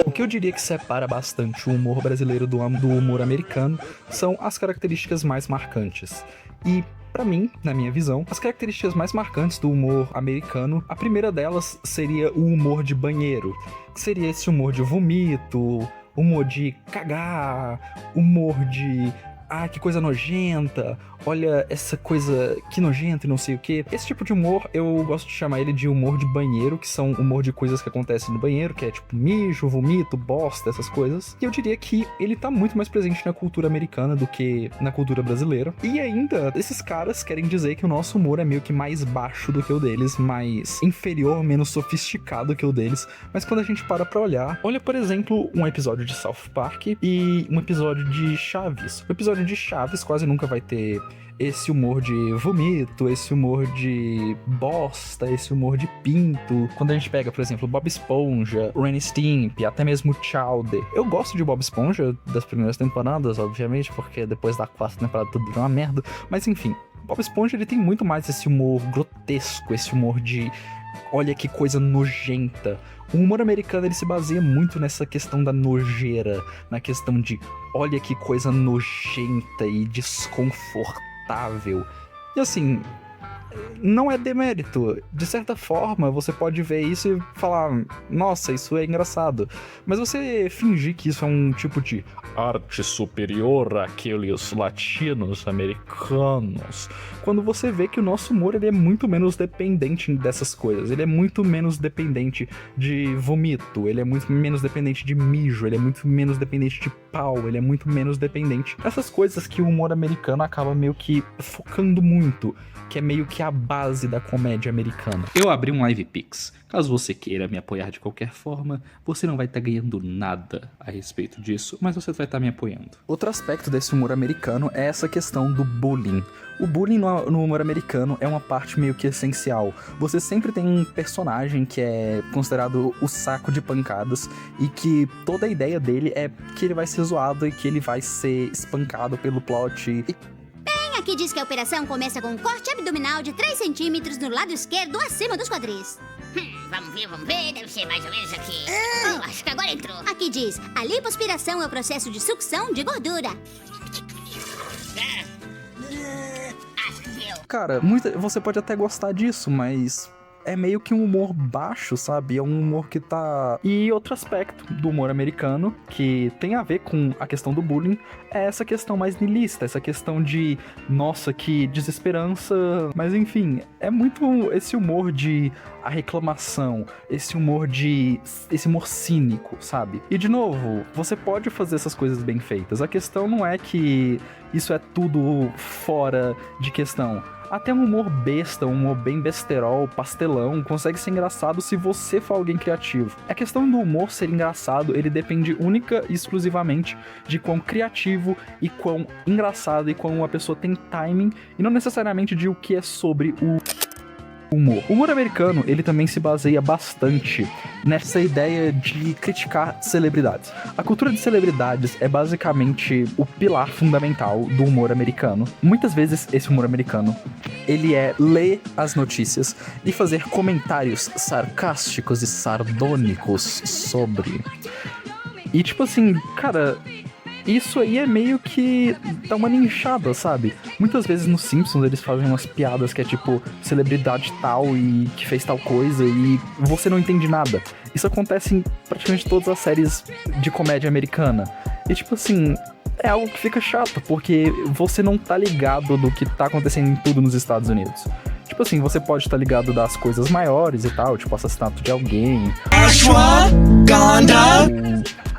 O que eu diria que separa bastante o humor brasileiro do humor americano são as características mais marcantes. E, pra mim, na minha visão, as características mais marcantes do humor americano, a primeira delas seria o humor de banheiro, que seria esse humor de vomito, humor de cagar, humor de que coisa nojenta, olha essa coisa que nojenta e não sei o que. Esse tipo de humor, eu gosto de chamar ele de humor de banheiro, que são humor de coisas que acontecem no banheiro, que é tipo mijo, vomito, bosta, essas coisas. E eu diria que ele tá muito mais presente na cultura americana do que na cultura brasileira. E ainda, esses caras querem dizer que o nosso humor é meio que mais baixo do que o deles, mais inferior, menos sofisticado que o deles. Mas quando a gente para pra olhar, olha, por exemplo, um episódio de South Park e um episódio de Chaves. O episódio de Chaves quase nunca vai ter esse humor de vomito, esse humor de bosta, esse humor de pinto. Quando a gente pega, por exemplo, Bob Esponja, Ren e Stimpy, até mesmo Chowder. Eu gosto de Bob Esponja das primeiras temporadas, obviamente, porque depois da quarta temporada tudo virou uma merda. Mas enfim, Bob Esponja ele tem muito mais esse humor grotesco, esse humor de olha que coisa nojenta. O humor americano ele se baseia muito nessa questão da nojeira, na questão de olha que coisa nojenta e desconfortável. E assim, não é demérito. De certa forma, você pode ver isso e falar, nossa, isso é engraçado. Mas você fingir que isso é um tipo de arte superior àqueles latinos americanos, quando você vê que o nosso humor ele é muito menos dependente dessas coisas. Ele é muito menos dependente de vomito, ele é muito menos dependente de mijo, ele é muito menos dependente de pau, ele é muito menos dependente dessas coisas que o humor americano acaba meio que focando muito, que é meio que a base da comédia americana. Eu abri um Live Pix. Caso você queira me apoiar de qualquer forma, você não vai estar ganhando nada a respeito disso, mas você vai estar me apoiando. Outro aspecto desse humor americano é essa questão do bullying. O bullying no humor americano é uma parte meio que essencial. Você sempre tem um personagem que é considerado o saco de pancadas e que toda a ideia dele é que ele vai ser zoado e que ele vai ser espancado pelo plot. Aqui diz que a operação começa com um corte abdominal de 3 centímetros no lado esquerdo acima dos quadris. Vamos ver, deve ser mais ou menos aqui. Acho que agora entrou. Aqui diz, a lipoaspiração é o processo de sucção de gordura. Acho que deu. Cara, você pode até gostar disso, mas é meio que um humor baixo, sabe? É um humor que tá... E outro aspecto do humor americano, que tem a ver com a questão do bullying, é essa questão mais niilista, essa questão de, nossa, que desesperança... Mas enfim, é muito esse humor de a reclamação, esse humor cínico, sabe? E de novo, você pode fazer essas coisas bem feitas. A questão não é que isso é tudo fora de questão. Até um humor besta, um humor bem besterol, pastelão, consegue ser engraçado se você for alguém criativo. A questão do humor ser engraçado, ele depende única e exclusivamente de quão criativo e quão engraçado e quão a pessoa tem timing, e não necessariamente de o que é sobre o humor. O humor americano, ele também se baseia bastante nessa ideia de criticar celebridades. A cultura de celebridades é basicamente o pilar fundamental do humor americano. Muitas vezes, esse humor americano, ele é ler as notícias e fazer comentários sarcásticos e sardônicos sobre. E tipo assim, cara... Isso aí é meio que dá uma ninchada, sabe? Muitas vezes nos Simpsons eles fazem umas piadas que é tipo celebridade tal e que fez tal coisa e você não entende nada. Isso acontece em praticamente todas as séries de comédia americana. E tipo assim, é algo que fica chato, porque você não tá ligado do que tá acontecendo em tudo nos Estados Unidos. Tipo assim, você pode estar ligado das coisas maiores e tal, tipo assassinato de alguém.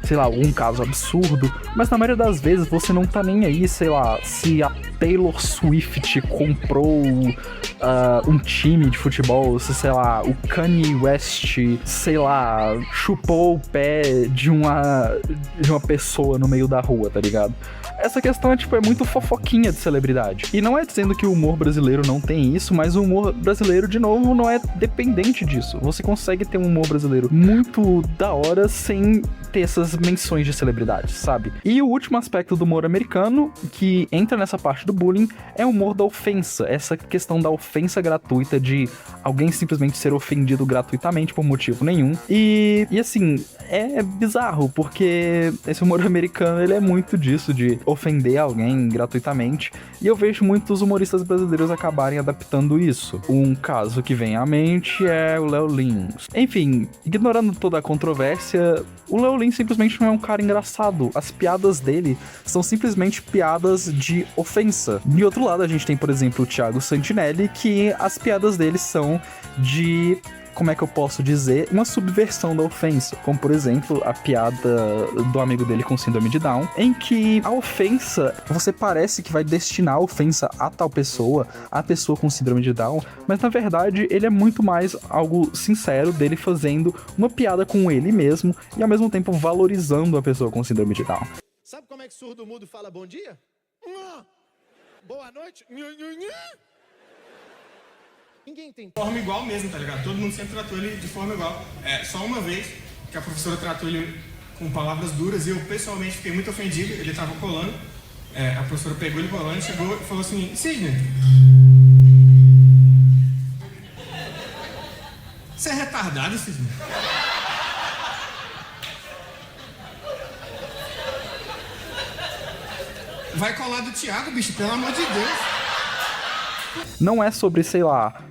Sei lá, algum caso absurdo, mas na maioria das vezes você não tá nem aí, sei lá, se a Taylor Swift comprou um time de futebol, se, sei lá, o Kanye West, sei lá, chupou o pé de uma pessoa no meio da rua, tá ligado? Essa questão é muito fofoquinha de celebridade. E não é dizendo que o humor brasileiro não tem isso, mas o humor brasileiro, de novo, não é dependente disso. Você consegue ter um humor brasileiro muito da hora sem ter essas menções de celebridades, sabe? E o último aspecto do humor americano, que entra nessa parte do bullying, é o humor da ofensa. Essa questão da ofensa ofensa gratuita, de alguém simplesmente ser ofendido gratuitamente por motivo nenhum. E assim, é bizarro, porque esse humor americano, ele é muito disso, de ofender alguém gratuitamente. E eu vejo muitos humoristas brasileiros acabarem adaptando isso. Um caso que vem à mente é o Léo Lins. Enfim, ignorando toda a controvérsia, o Léo Lins simplesmente não é um cara engraçado. As piadas dele são simplesmente piadas de ofensa. De outro lado, a gente tem, por exemplo, o Thiago Santinelli, que as piadas dele são de... como é que eu posso dizer? Uma subversão da ofensa. Como, por exemplo, a piada do amigo dele com síndrome de Down, em que a ofensa, você parece que vai destinar a ofensa a tal pessoa, a pessoa com síndrome de Down, mas na verdade ele é muito mais algo sincero dele fazendo uma piada com ele mesmo e ao mesmo tempo valorizando a pessoa com síndrome de Down. Sabe como é que surdo mudo fala bom dia? Boa noite? Ninguém tem forma igual mesmo, tá ligado? Todo mundo sempre tratou ele de forma igual. Só uma vez que a professora tratou ele com palavras duras e eu pessoalmente fiquei muito ofendido. Ele tava colando, a professora pegou ele colando e chegou e falou assim: Sidney, você é retardado, Sidney? Vai colar do Thiago, bicho, pelo amor de Deus. Não é sobre, sei lá,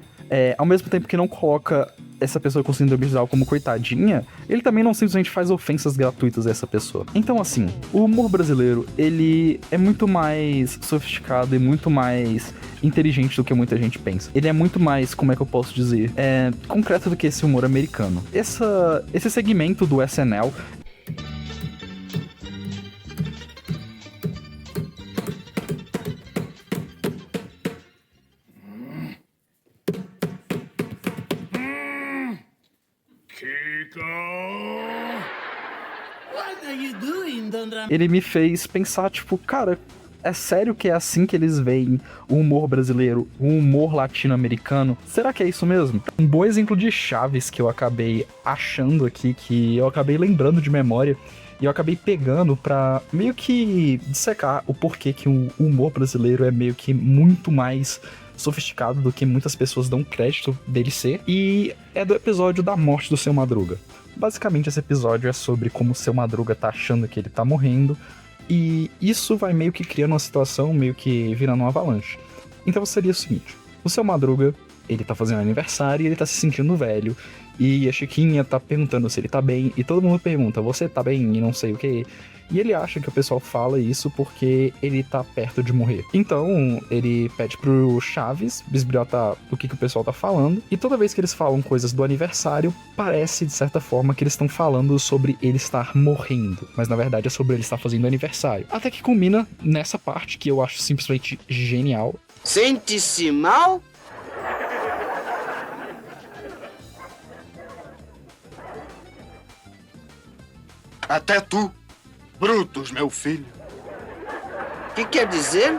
ao mesmo tempo que não coloca essa pessoa com síndrome de Down como coitadinha, ele também não simplesmente faz ofensas gratuitas a essa pessoa. Então, assim, o humor brasileiro, ele é muito mais sofisticado e muito mais inteligente do que muita gente pensa. Ele é muito mais, como é que eu posso dizer, concreto do que esse humor americano. Esse segmento do SNL... ele me fez pensar, tipo, cara, é sério que é assim que eles veem o humor brasileiro, o humor latino-americano? Será que é isso mesmo? Um bom exemplo de Chaves que eu acabei achando aqui, que eu acabei lembrando de memória, e eu acabei pegando pra meio que dissecar o porquê que o humor brasileiro é meio que muito mais sofisticado do que muitas pessoas dão crédito dele ser, e é do episódio da morte do Seu Madruga. Basicamente, esse episódio é sobre como o Seu Madruga tá achando que ele tá morrendo, e isso vai meio que criando uma situação, meio que virando uma avalanche. Então seria o seguinte: o Seu Madruga, ele tá fazendo aniversário e ele tá se sentindo velho, e a Chiquinha tá perguntando se ele tá bem, e todo mundo pergunta, você tá bem? E não sei o que. E ele acha que o pessoal fala isso porque ele tá perto de morrer. Então, ele pede pro Chaves bisbilhotar o que o pessoal tá falando. E toda vez que eles falam coisas do aniversário, parece, de certa forma, que eles estão falando sobre ele estar morrendo. Mas, na verdade, é sobre ele estar fazendo aniversário. Até que culmina nessa parte que eu acho simplesmente genial. Sente-se mal? Até tu, Brutus, meu filho. O que quer dizer?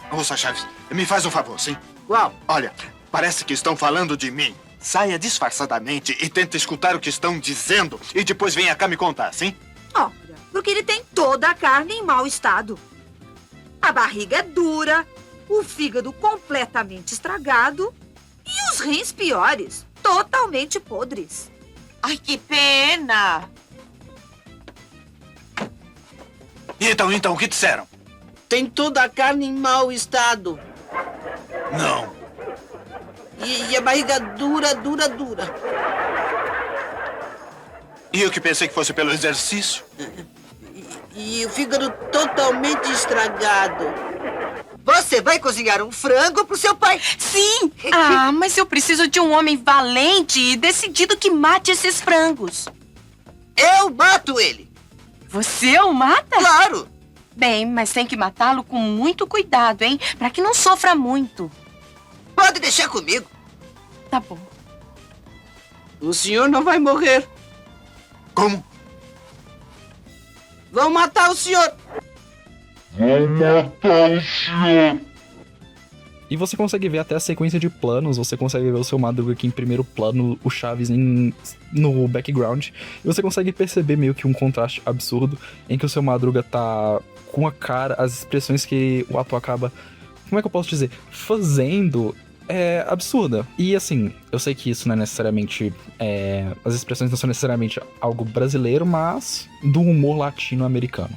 Ouça, Chaves, me faz um favor, sim? Qual? Olha, parece que estão falando de mim. Saia disfarçadamente e tenta escutar o que estão dizendo e depois venha cá me contar, sim? Ora, porque ele tem toda a carne em mau estado. A barriga é dura, o fígado completamente estragado e os rins piores, totalmente podres. Ai, que pena! Então, o que disseram? Tem toda a carne em mau estado. Não. E a barriga dura. E eu que pensei que fosse pelo exercício? E o fígado totalmente estragado. Você vai cozinhar um frango pro seu pai? Sim! Ah, mas eu preciso de um homem valente e decidido que mate esses frangos. Eu mato ele! Você o mata? Claro! Bem, mas tem que matá-lo com muito cuidado, hein? Pra que não sofra muito. Pode deixar comigo. Tá bom. O senhor não vai morrer. Como? Vão matar o senhor. E você consegue ver até a sequência de planos, você consegue ver o seu Madruga aqui em primeiro plano, o Chaves no background, e você consegue perceber meio que um contraste absurdo em que o seu Madruga tá com a cara, as expressões que o ator acaba, como é que eu posso dizer, fazendo é absurda. E assim, eu sei que isso não é necessariamente, as expressões não são necessariamente algo brasileiro, mas do humor latino-americano.